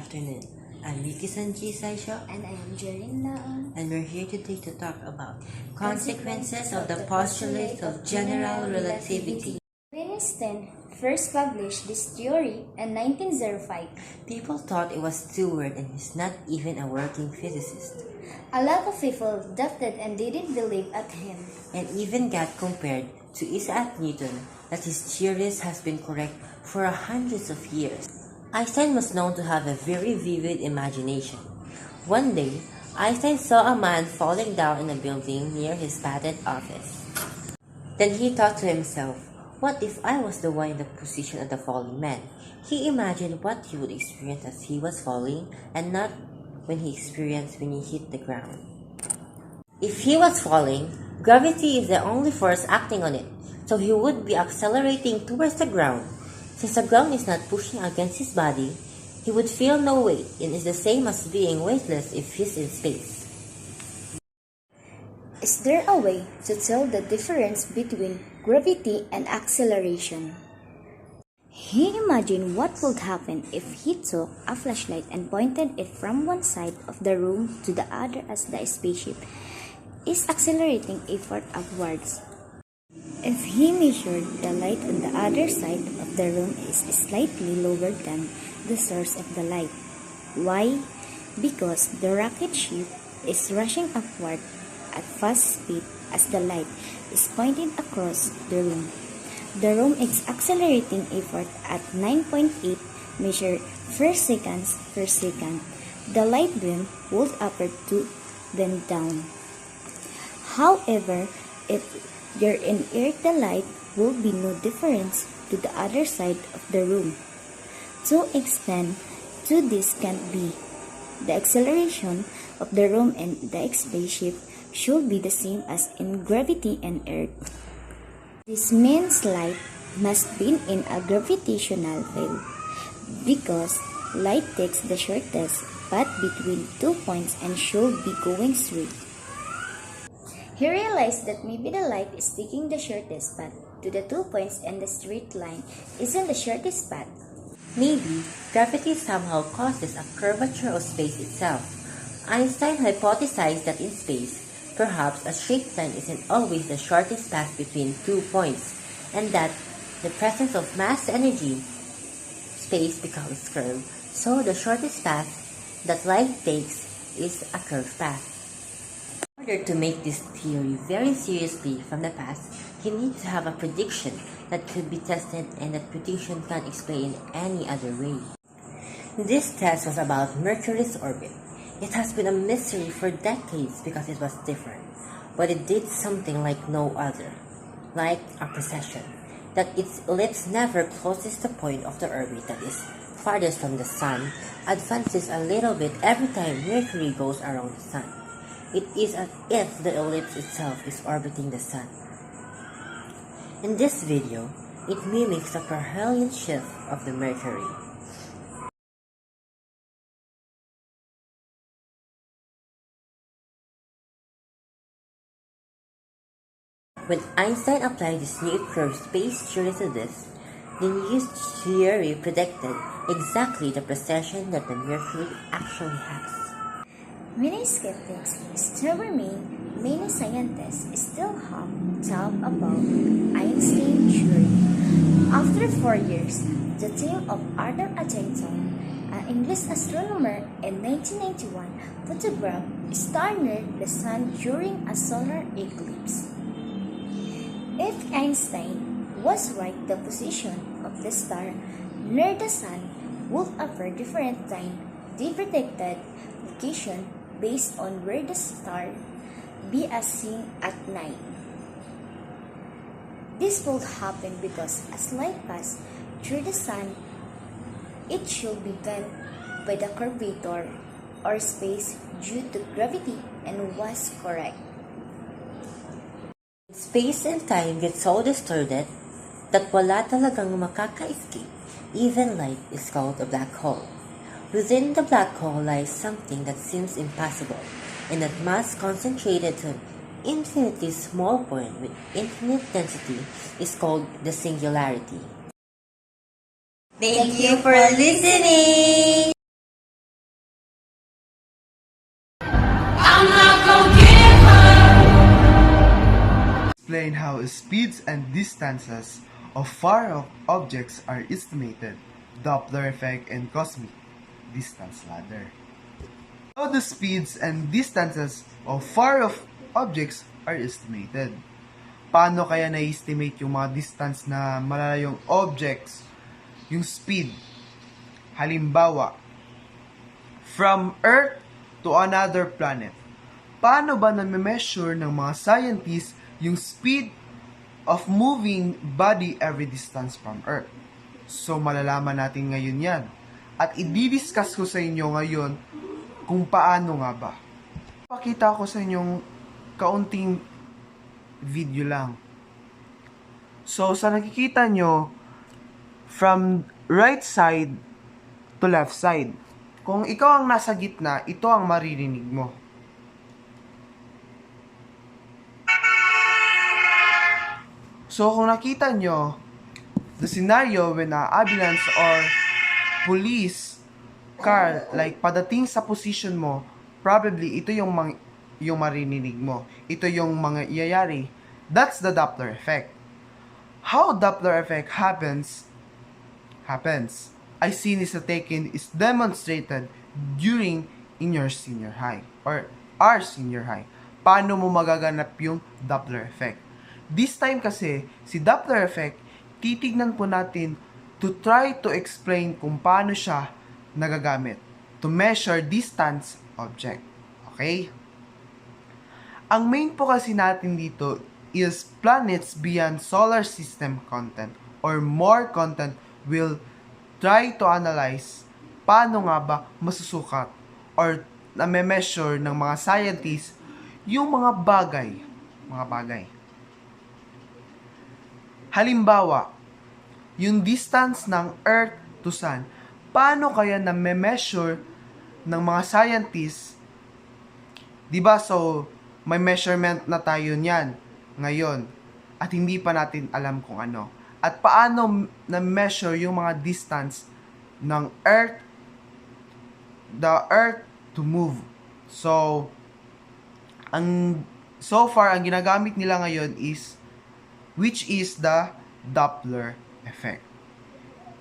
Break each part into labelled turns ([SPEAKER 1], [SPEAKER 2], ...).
[SPEAKER 1] afternoon. I'm Saisho,
[SPEAKER 2] And I am Laum.
[SPEAKER 1] and we're here today to talk about consequences of the postulate of general relativity.
[SPEAKER 2] Einstein first published this theory in 1905.
[SPEAKER 1] People thought it was too weird and he's not even a working physicist,
[SPEAKER 2] A lot of people doubted and didn't believe at him.
[SPEAKER 1] and even got compared to Isaac Newton that his theories has been correct for hundreds of years. Einstein was known to have a very vivid imagination. One day, Einstein saw a man falling down in a building near his patent office. Then he thought to himself, what if I was the one in the position of the falling man? He imagined what he would experience as he was falling and not when he experienced when he hit the ground. If he was falling, gravity is the only force acting on it, so he would be accelerating towards the ground. Since the ground is not pushing against his body, he would feel no weight and is the same as being weightless if he's in space.
[SPEAKER 2] Is there a way to tell the difference between gravity and acceleration? He imagined what would happen if he took a flashlight and pointed it from one side of the room to the other as the spaceship is accelerating effort upwards. If he measured the light on the other side of the room is slightly lower than the source of the light. Why? Because the rocket ship is rushing upward at fast speed as the light is pointed across the room. The room is accelerating effort at 9.8 measured seconds per second. The light beam would upward to then down. However, if you're in air, the light will be no difference to the other side of the room. To extend to this can be the acceleration of the room and the spaceship should be the same as in gravity and earth. This means light must be in a gravitational field because light takes the shortest path between 2 points and should be going straight. He realized that maybe the light is taking the shortest path to the 2 points and the straight line isn't the shortest path.
[SPEAKER 1] Maybe gravity somehow causes a curvature of space itself. Einstein hypothesized that in space, perhaps a straight line isn't always the shortest path between 2 points, and that the presence of mass energy, space becomes curved, so the shortest path that light takes is a curved path. In order to make this theory very seriously from the past, he needs to have a prediction that could be tested and that prediction can't explain any other way. This test was about Mercury's orbit. It has been a mystery for decades because it was different, but it did something like no other, like a precession, that its ellipse never closes the point of the orbit that is farthest from the Sun, advances a little bit every time Mercury goes around the Sun. It is as if the ellipse itself is orbiting the Sun. In this video, it mimics the perihelion shift of the Mercury. When Einstein applied his new curved space theory to this, the new theory predicted exactly the precession that the Mercury actually has.
[SPEAKER 2] Many skeptics still remain. Many scientists still have doubt about Einstein's theory. After 4 years, the team of Arthur Eddington, an English astronomer, in 1991 photographed a star near the Sun during a solar eclipse. If Einstein was right, the position of the star near the Sun would offer different time the predicted location based on where the star be as seen at night. This will happen because as light passes through the Sun, it should be bent by the curvature or space due to gravity and was correct.
[SPEAKER 1] Space and time get so distorted that wala talagang makaka-escape. Even light is called a black hole. Within the black hole lies something that seems impossible, and that mass concentrated to an infinitely small point with infinite density is called the singularity.
[SPEAKER 2] Thank you for listening!
[SPEAKER 3] explain how speeds and distances of far-off objects are estimated, Doppler effect and cosmic distance ladder. How the speeds and distances of far-off objects are estimated. Paano kaya na-estimate yung mga distance na malalayong objects, yung speed? Halimbawa, from Earth to another planet. Paano ba na-measure ng mga scientists yung speed of moving body every distance from Earth? So, malalaman natin ngayon yan. At i-discuss ko sa inyo ngayon kung paano nga ba. Pakita ko sa inyong kaunting video lang. So, sa nakikita nyo, from right side to left side. Kung ikaw ang nasa gitna, ito ang maririnig mo. So, kung nakita nyo, the scenario when ambulance or police car, like padating sa position mo, probably ito yung maririnig mo. Ito yung mga iyayari. That's the Doppler effect. How Doppler effect happens, I seen is taken is demonstrated during in your senior high or our senior high. Paano mo magaganap yung Doppler effect? This time kasi, si Doppler effect, titignan po natin to try to explain kung paano siya nagagamit to measure distance object. Okay? Ang main po kasi natin dito is planets beyond solar system content or more content will try to analyze paano nga ba masusukat or na-measure ng mga scientists yung mga bagay. Halimbawa, yung distance ng Earth to Sun, paano kaya na-measure ng mga scientists? Diba, so, may measurement na tayo niyan ngayon at hindi pa natin alam kung ano. At paano na-measure yung mga distance ng Earth, the Earth to move. So, so far, ang ginagamit nila ngayon is which is the Doppler effect.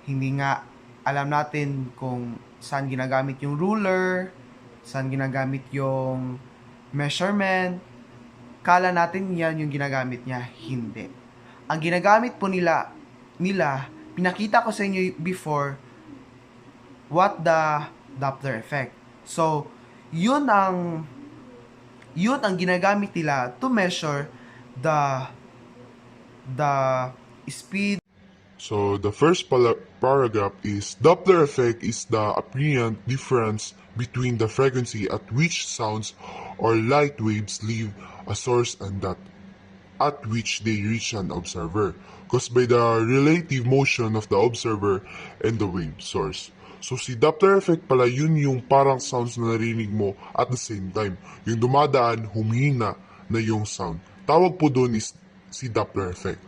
[SPEAKER 3] Hindi nga alam natin kung saan ginagamit yung ruler, saan ginagamit yung measurement. Kala natin yan yung ginagamit niya. Hindi. Ang ginagamit po nila, pinakita ko sa inyo before, what the Doppler effect. So, yun ang ginagamit nila to measure the speed.
[SPEAKER 4] So the first paragraph is Doppler effect is the apparent difference between the frequency at which sounds or light waves leave a source and that at which they reach an observer, caused by the relative motion of the observer and the wave source. So si Doppler effect pala yun yung parang sounds na narinig mo at the same time. Yung dumadaan, humihina na yung sound. Tawag po doon is si Doppler effect.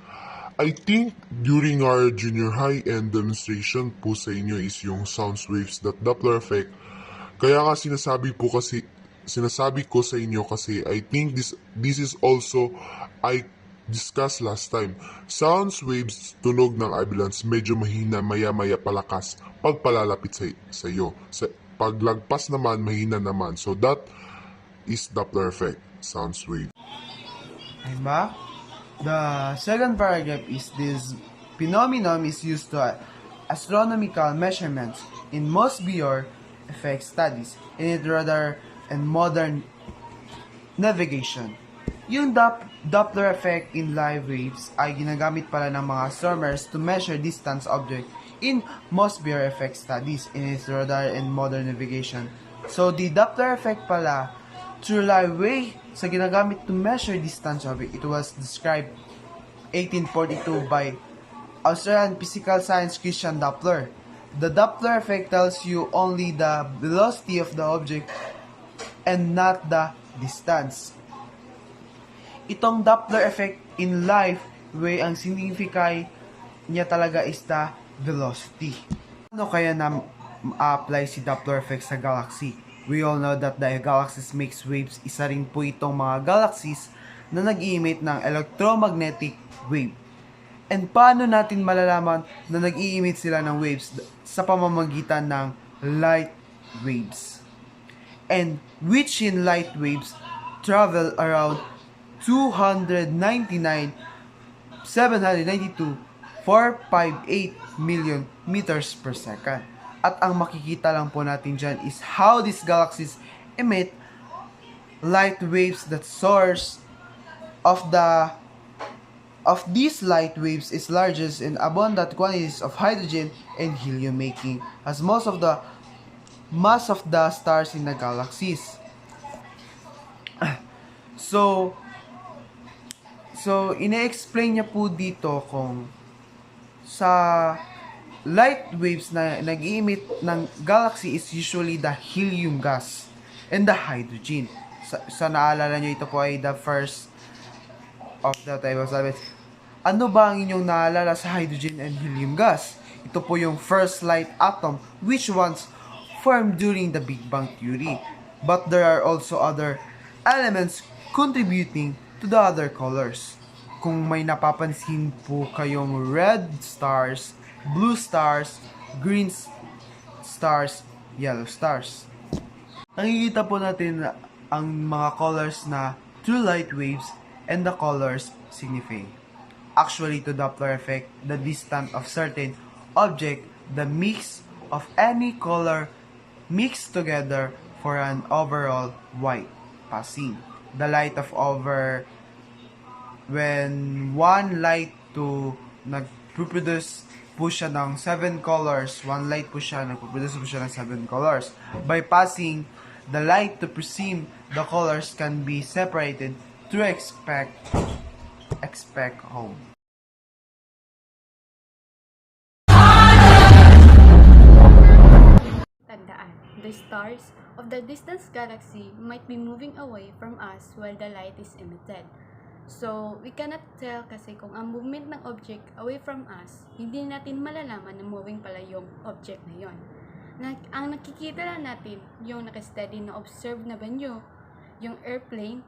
[SPEAKER 4] I think during our junior high and demonstration po sa inyo is yung sound waves that Doppler effect. Kaya nga sinasabi ko sa inyo kasi I think this is also I discussed last time. Sound waves tunog ng ambulance medyo mahina, maya-maya palakas pag palalapit sa iyo. Paglagpas naman mahina naman. So that is Doppler effect, sound wave.
[SPEAKER 3] Diba? The second paragraph is this phenomenon is used to astronomical measurements in most Boyer effect studies in it radar and modern navigation. Yung Doppler effect in live waves ay ginagamit pala ng mga astronomers to measure distance object in most Boyer effect studies in its radar and modern navigation. So the Doppler effect pala through live wave sa ginagamit to measure distance object. It was described 1842 by Australian physical science Christian Doppler. The Doppler effect tells you only the velocity of the object and not the distance. Itong Doppler effect in live wave, ang signify niya talaga is the velocity. Ano kaya na-apply si Doppler effect sa galaxy? We all know that the galaxies makes waves. Isa rin po itong mga galaxies na nag-i-emit ng electromagnetic wave. And paano natin malalaman na nag-i-emit sila ng waves sa pamamagitan ng light waves? And which in light waves travel around 299,792,458 million meters per second. At ang makikita lang po natin dyan is how these galaxies emit light waves. That source of these light waves is largest in abundant quantities of hydrogen and helium, making as most of the mass of the stars in the galaxies. So, ine-explain niya po dito kung sa light waves na nag-emit ng galaxy is usually the helium gas and the hydrogen. Sa naalala nyo, ito po ay the first of the type of elements. Ano ba ang inyong naalala sa hydrogen and helium gas? Ito po yung first light atom which once formed during the Big Bang Theory. But there are also other elements contributing to the other colors. Kung may napapansin po kayong red stars, blue stars, green stars, yellow stars. Nakikita po natin ang mga colors na true light waves and the colors signify. Actually, to Doppler effect, the distance of certain object, the mix of any color mixed together for an overall white passing. The light of over when one light to nagproduce po siya ng 7 colors, one light po siya, nagproduce po siya ng 7 colors. By passing the light to perceive the colors can be separated to expect home.
[SPEAKER 5] Tandaan, the stars of the distant galaxy might be moving away from us while the light is emitted. So, we cannot tell kasi kung ang movement ng object away from us, hindi natin malalaman na moving pala yung object na yon. Ang nakikita lang natin, yung nakasteady na observe na banyo, yung airplane,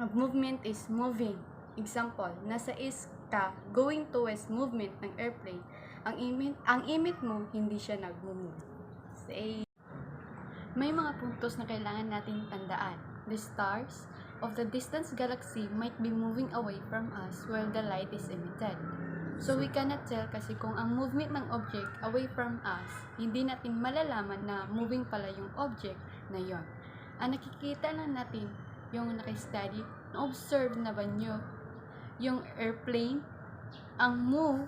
[SPEAKER 5] ang movement is moving. Example, nasa east ka, going towards movement ng airplane, ang image mo, hindi siya nag-move. Say, may mga puntos na kailangan natin tandaan. The stars of the distant galaxy might be moving away from us while the light is emitted. So we cannot tell kasi kung ang movement ng object away from us, hindi natin malalaman na moving pala yung object na yon. Ang nakikita lang natin yung nakastudy, na-observe na ba nyo yung airplane, ang move.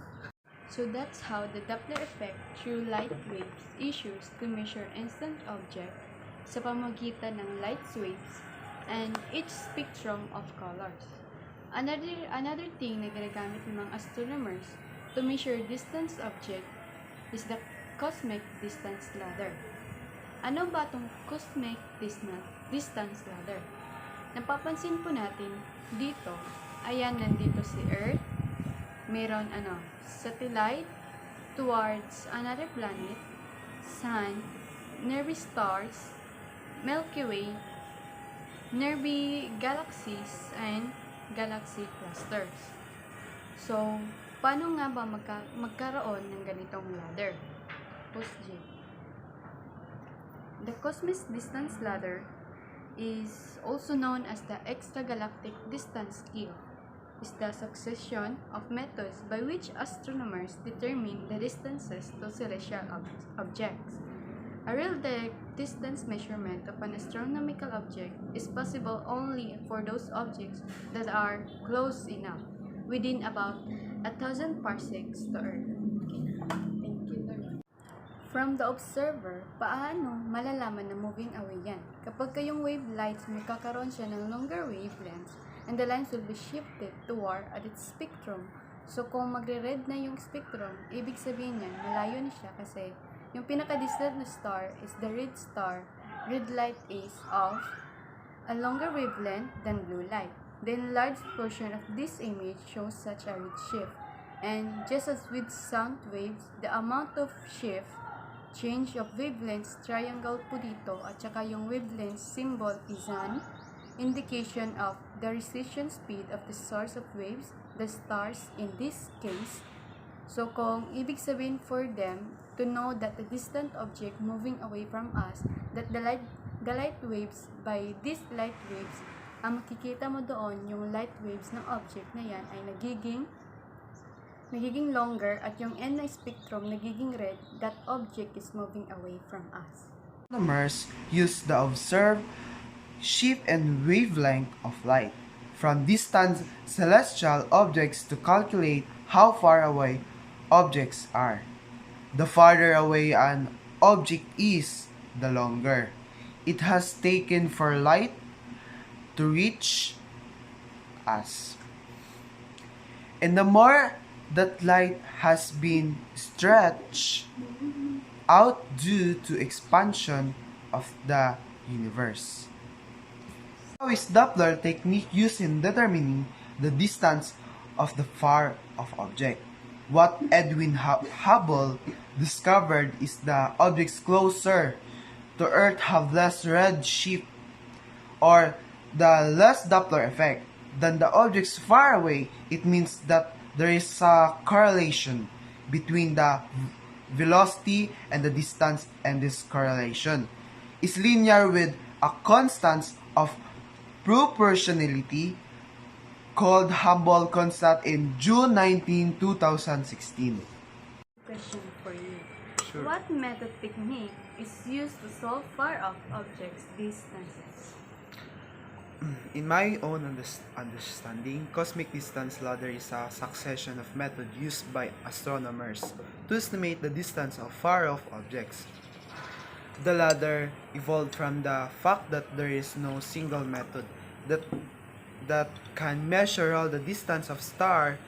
[SPEAKER 5] So that's how the Doppler effect through light waves issues to measure instant object sa pamamagitan ng light waves and each spectrum of colors. Another thing na ginagamit ng mga astronomers to measure distance object is the cosmic distance ladder. Ano ba itong cosmic distance ladder? Napapansin po natin dito, ayan, nandito si Earth, meron satellite towards another planet, sun, nearby stars, Milky Way, nearby galaxies, and galaxy clusters. So, paano nga ba magkaroon ng ganitong ladder? Post J. The cosmic distance ladder is also known as the extragalactic distance scale. Is the succession of methods by which astronomers determine the distances to celestial objects. A real direct distance measurement of an astronomical object is possible only for those objects that are close enough, within about 1,000 parsecs to Earth. Thank you, Lord. From the observer, paano malalaman na moving away yan? Kapag kayong wavelengths, magkakaroon siya ng longer wavelengths, and the lines will be shifted toward at its spectrum. So, kung magre-red na yung spectrum, ibig sabihin niyan, malayo na siya kasi yung pinaka-distant na star is the red star. Red light is of a longer wavelength than blue light. The enlarged portion of this image shows such a red shift. And just as with sound waves, the amount of change of wavelengths triangle po dito at saka yung wavelength symbol is an indication of the recession speed of the source of waves, the stars in this case. So kung ibig sabihin for them to know that the distant object moving away from us, that the light waves, by these light waves, ang makikita mo doon, yung light waves ng object na yan ay nagiging longer at yung end ng spectrum nagiging red, that object is moving away from us.
[SPEAKER 3] Astronomers use the observed shape and wavelength of light from distant celestial objects to calculate how far away objects are. The farther away an object is, the longer it has taken for light to reach us. And the more that light has been stretched out due to expansion of the universe. How is Doppler technique used in determining the distance of the far-off object? What Edwin Hubble discovered is the objects closer to Earth have less redshift, or the less Doppler effect, than the objects far away. It means that there is a correlation between the velocity and the distance, and this correlation is linear with a constant of proportionality called Hubble constant in June 19, 2016.
[SPEAKER 5] Question for you.
[SPEAKER 3] Sure.
[SPEAKER 5] What method technique is used to solve far-off objects' distances?
[SPEAKER 3] In my own understanding, cosmic distance ladder is a succession of methods used by astronomers to estimate the distance of far-off objects. The ladder evolved from the fact that there is no single method that can measure all the distance of star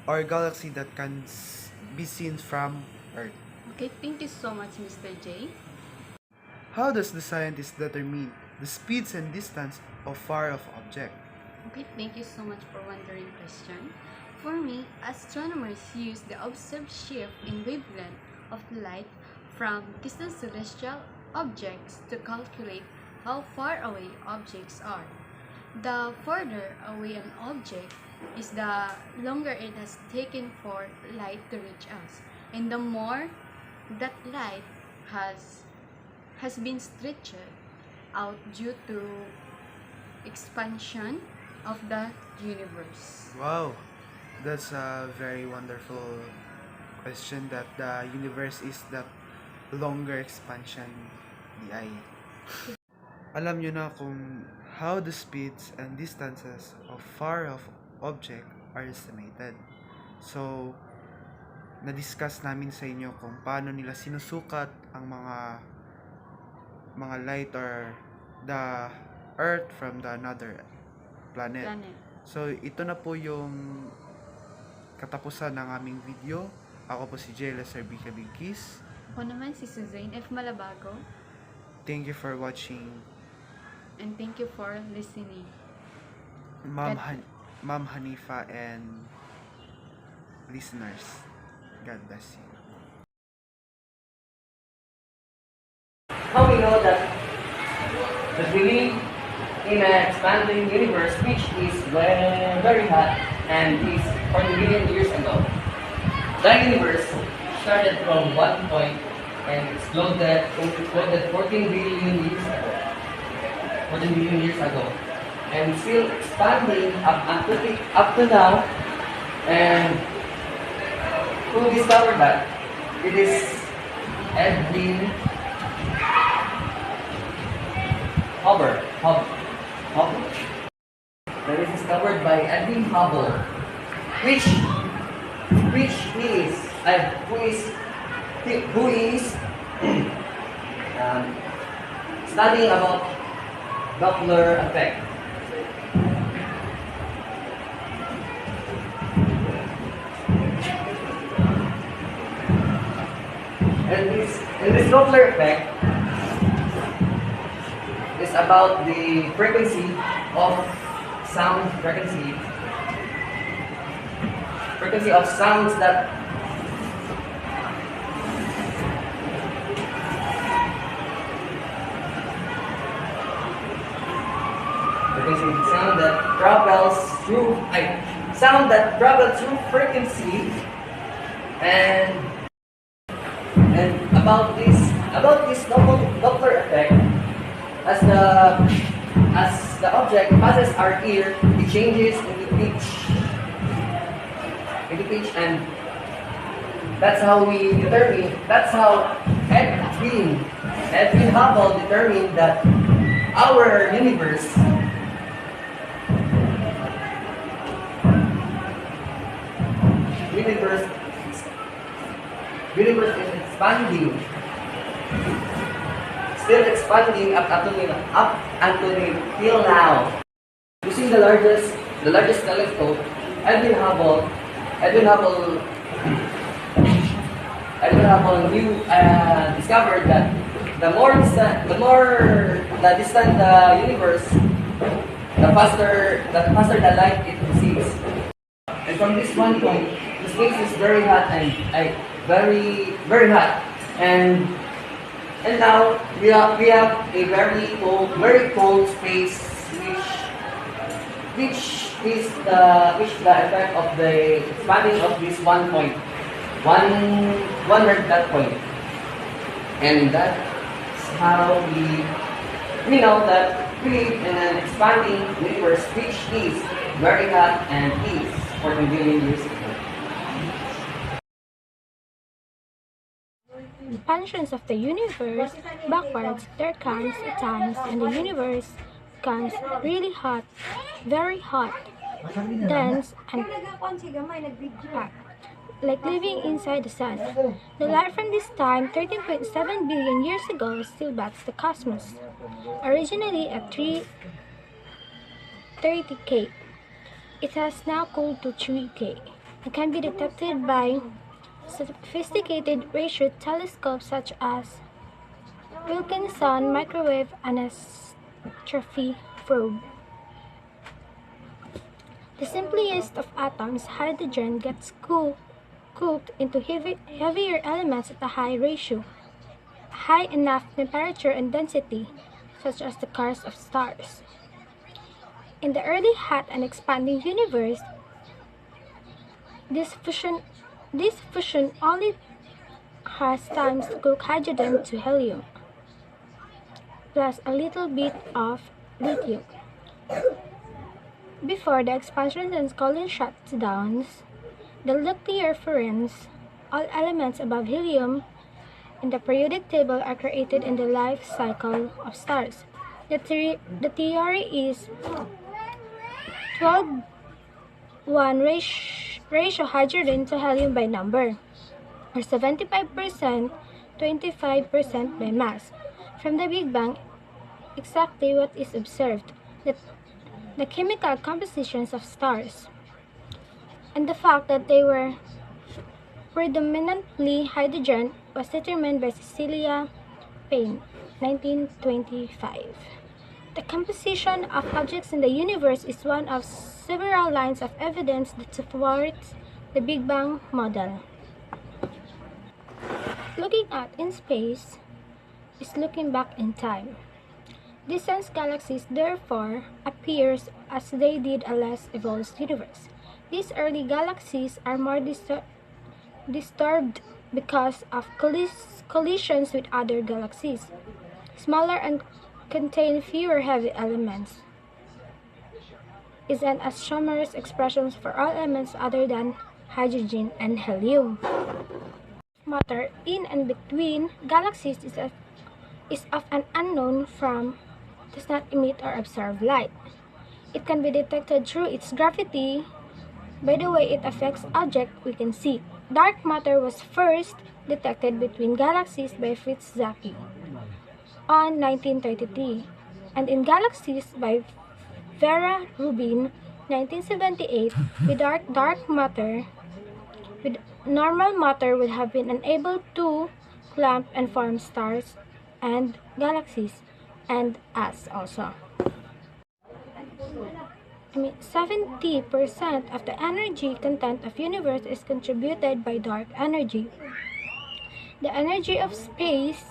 [SPEAKER 3] or galaxy that can be seen from Earth.
[SPEAKER 5] Okay, thank you so much, Mr. J.
[SPEAKER 3] How does the scientist determine the speeds and distance of far-off object?
[SPEAKER 5] Okay, thank you so much for wondering question. For me, astronomers use the observed shift in wavelength of light from distant celestial objects to calculate how far away objects are. The further away an object is, the longer it has taken for light to reach us, and the more that light has been stretched out due to expansion of the universe.
[SPEAKER 3] Wow, that's a very wonderful question, that the universe is the longer expansion di ay. Alam nyo na kung how the speeds and distances of far-off object are estimated. So, na-discuss namin sa inyo kung paano nila sinusukat ang mga light or the Earth from the another planet. So, ito na po yung katapusan ng aming video. Ako po si Cabigkis.
[SPEAKER 5] Ako naman si Suzanne F. Malabago.
[SPEAKER 3] Thank you for watching.
[SPEAKER 5] And thank you for listening.
[SPEAKER 3] Ma'am Hanifa and listeners. God bless you.
[SPEAKER 1] How we know that we live in an expanding universe which is very hot and is 40 billion years ago. The universe started from one point and exploded 14 billion years ago. 14 billion years ago. And still expanding up to now. And who discovered that? It is Edwin Hubble. That is discovered by Edwin Hubble, who is studying about Doppler effect. And this Doppler effect is about the frequency of sound frequency of sounds that sound that
[SPEAKER 6] travels through sound that travels through frequency, and about this Doppler effect, as the object passes our ear, it changes into pitch, and that's how Edwin Hubble determined that our universe universe is expanding, still expanding up until till now. Using the largest telescope, Edwin Hubble Edwin Hubble Edwin Hubble discovered that the more distant the universe, the faster the light it receives. And from this one point, the space is very hot and very hot. And now we have a very cold space, which is the effect of the expanding of this one red dot point. And that's how we know that we live in an expanding universe which is very hot and is 14 billion years ago.
[SPEAKER 7] Expansions of the universe backwards, there comes a time when the universe becomes really hot, very hot, dense, and packed, like living inside the sun. The light from this time, 13.7 billion years ago, still bats the cosmos. Originally at 330K, it has now cooled to 3K and can be detected by sophisticated ratio telescopes such as Wilkinson Microwave Anisotropy Probe. The simplest of atoms, hydrogen, gets cooked into heavier elements at a high enough temperature and density, such as the cores of stars. In the early hot and expanding universe, this fusion only has times to cook hydrogen to helium, plus a little bit of lithium. Before the expansion and collision shutdowns, the nuclear furnace, all elements above helium in the periodic table are created in the life cycle of stars. The theory is 12:1 ratio hydrogen to helium by number, or 75%, 25% by mass. From the Big Bang, exactly what is observed, the chemical compositions of stars, and the fact that they were predominantly hydrogen was determined by Cecilia Payne, 1925. The composition of objects in the universe is one of several lines of evidence that supports the Big Bang model. Looking out in space is looking back in time. Distant galaxies therefore appears as they did a less evolved universe. These early galaxies are more disturbed because of collisions with other galaxies, smaller and contain fewer heavy elements. Is an astronomer's expressions for all elements other than hydrogen and helium. Matter in and between galaxies is of an unknown form, does not emit or absorb light. It can be detected through its gravity by the way it affects objects we can see. Dark matter was first detected between galaxies by Fritz Zwicky on 1933, and in galaxies by Vera Rubin, 1978, with dark matter. With normal matter would have been unable to clump and form stars and galaxies, and us also. 70% of the energy content of universe is contributed by dark energy. The energy of space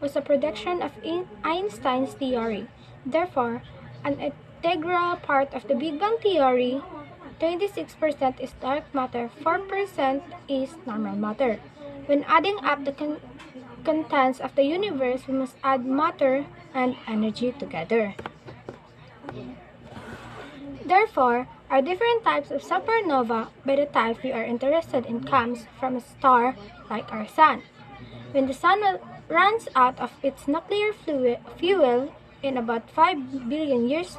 [SPEAKER 7] was a production of Einstein's theory. Therefore, an integral part of the Big Bang Theory, 26% is dark matter, 4% is normal matter. When adding up the contents of the universe, we must add matter and energy together. Therefore, our different types of supernova by the type we are interested in comes from a star like our Sun. When the Sun runs out of its nuclear fuel in about 5 billion years'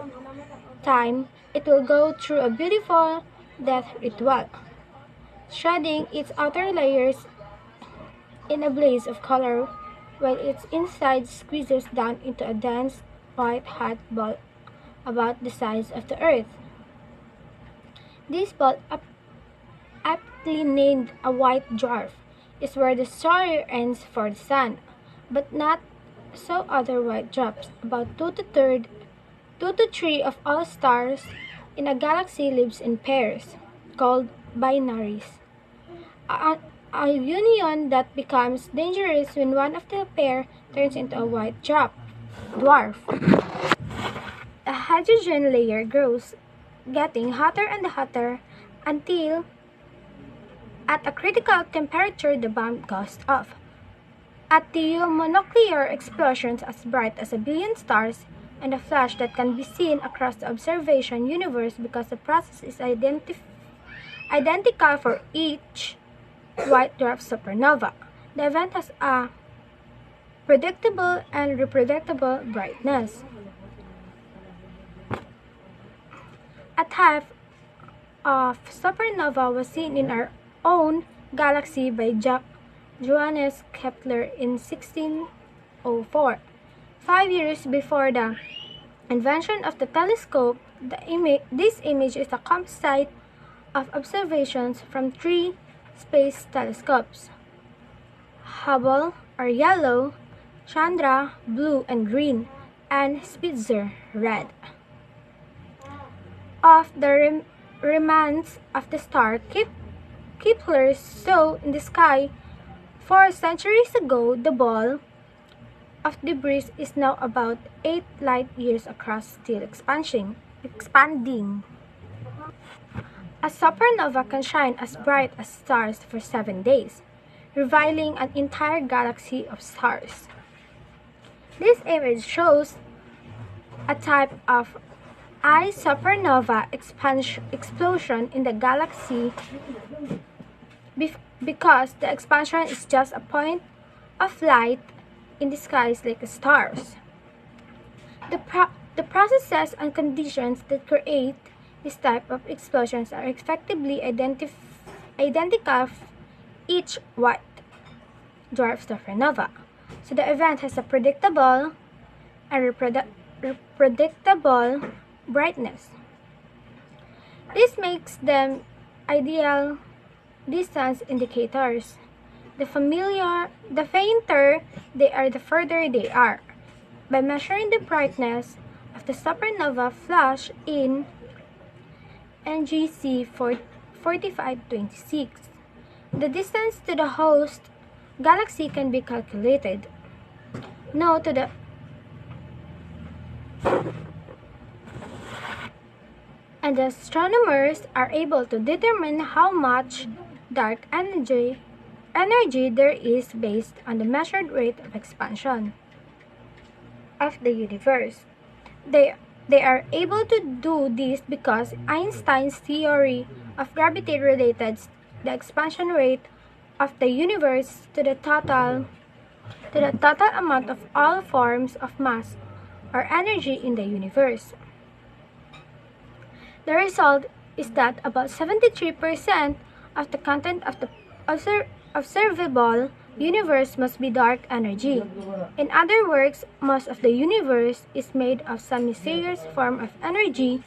[SPEAKER 7] time, it will go through a beautiful death ritual, shredding its outer layers in a blaze of color while its inside squeezes down into a dense, white hot ball about the size of the Earth. This ball, aptly named a white dwarf, is where the story ends for the Sun, but not so other white dwarfs. About 2 to 3 of all stars in a galaxy lives in pairs, called binaries. A union that becomes dangerous when one of the pair turns into a white dwarf. A hydrogen layer grows, getting hotter and hotter until at a critical temperature the bomb goes off. At thermonuclear explosions as bright as a billion stars and a flash that can be seen across the observation universe because the process is identical for each white dwarf supernova. The event has a predictable and reproducible brightness. A type of supernova was seen in our own galaxy by Johannes Kepler in 1604. 5 years before the invention of the telescope, this image is a composite of observations from 3 space telescopes: Hubble, or yellow, Chandra, blue and green, and Spitzer, red. Of the remnants of the star Kepler saw in the sky 4 centuries ago, the ball of debris is now about 8 light years across, still expanding. A supernova can shine as bright as stars for 7 days, revealing an entire galaxy of stars. This image shows a type of eye supernova explosion in the galaxy because the expansion is just a point of light in the skies like stars. The processes and conditions that create this type of explosions are effectively identical for each white dwarf supernova. So the event has a predictable and predictable brightness. This makes them ideal distance indicators. The fainter they are, the further they are. By measuring the brightness of the supernova flash in NGC 4526, the distance to the host galaxy can be calculated. And the astronomers are able to determine how much dark energy there is based on the measured rate of expansion of the universe. They are able to do this because Einstein's theory of gravity related the expansion rate of the universe to the total amount of all forms of mass or energy in the universe. The result is that about 73% of the content of the observable universe must be dark energy. In other words, most of the universe is made of some mysterious form of energy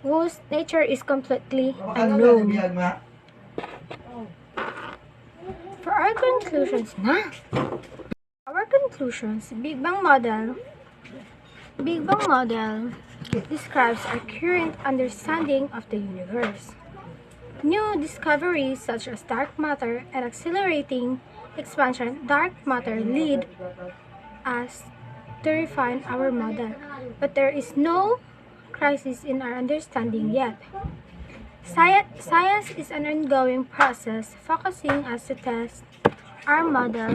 [SPEAKER 7] whose nature is completely unknown. For our conclusions Big Bang model describes our current understanding of the universe. New discoveries such as dark matter and accelerating expansion dark matter lead us to refine our model, but there is no crisis in our understanding yet. Science is an ongoing process focusing us to test our model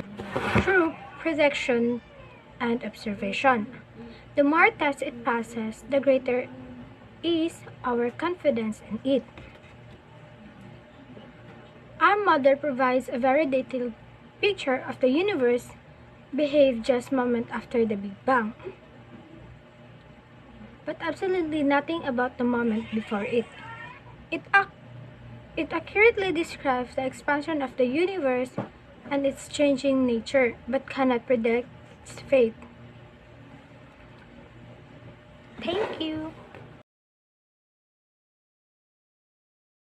[SPEAKER 7] through prediction and observation. The more tests it passes, the greater is our confidence in it. Our model provides a very detailed picture of the universe behaved just moments after the Big Bang, but absolutely nothing about the moment before it. It accurately describes the expansion of the universe and its changing nature, but cannot predict its fate.